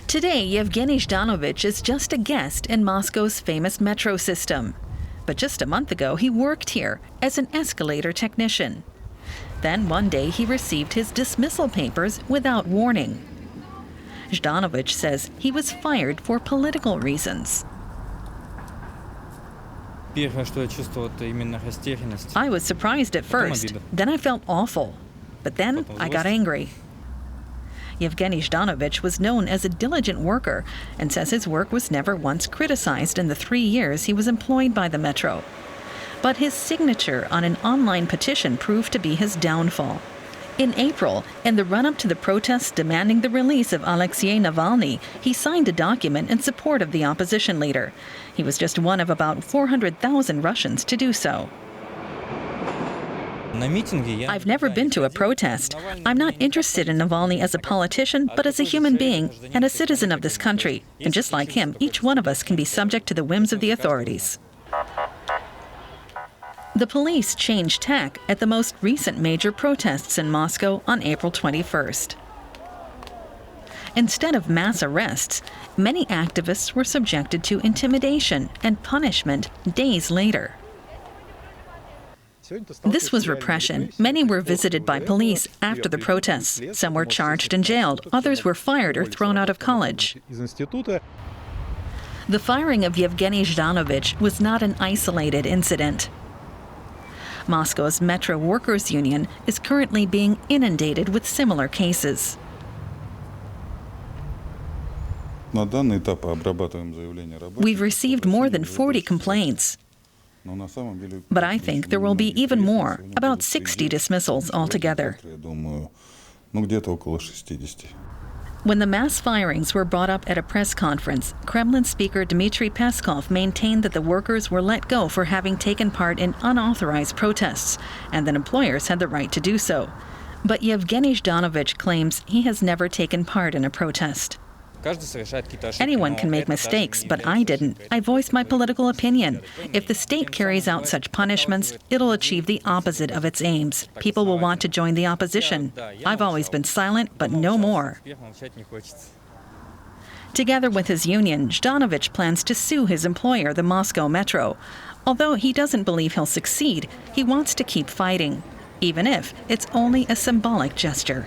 Today, Yevgeny Zhdanovich is just a guest in Moscow's famous metro system. But just a month ago, he worked here as an escalator technician. Then one day, he received his dismissal papers without warning. Zhdanovich says he was fired for political reasons. I was surprised at first, then I felt awful. But then I got angry. Yevgeny Zhdanovich was known as a diligent worker and says his work was never once criticized in the 3 years he was employed by the metro. But his signature on an online petition proved to be his downfall. In April, in the run-up to the protests demanding the release of Alekszej Navalnij, he signed a document in support of the opposition leader. He was just one of about 400,000 Russians to do so. I've never been to a protest. I'm not interested in Navalny as a politician, but as a human being and a citizen of this country. And just like him, each one of us can be subject to the whims of the authorities. The police changed tack at the most recent major protests in Moscow on April 21st. Instead of mass arrests, many activists were subjected to intimidation and punishment days later. This was repression. Many were visited by police after the protests. Some were charged and jailed. Others were fired or thrown out of college. The firing of Yevgeny Zhdanovich was not an isolated incident. Moscow's Metro Workers' Union is currently being inundated with similar cases. We've received more than 40 complaints. But I think there will be even more, about 60 dismissals altogether. When the mass firings were brought up at a press conference, Kremlin Speaker Dmitry Peskov maintained that the workers were let go for having taken part in unauthorized protests, and that employers had the right to do so. But Yevgeny Zhdanovich claims he has never taken part in a protest. Anyone can make mistakes, but I didn't. I voiced my political opinion. If the state carries out such punishments, it'll achieve the opposite of its aims. People will want to join the opposition. I've always been silent, but no more. Together with his union, Zhdanovich plans to sue his employer, the Moscow Metro. Although he doesn't believe he'll succeed, he wants to keep fighting, even if it's only a symbolic gesture.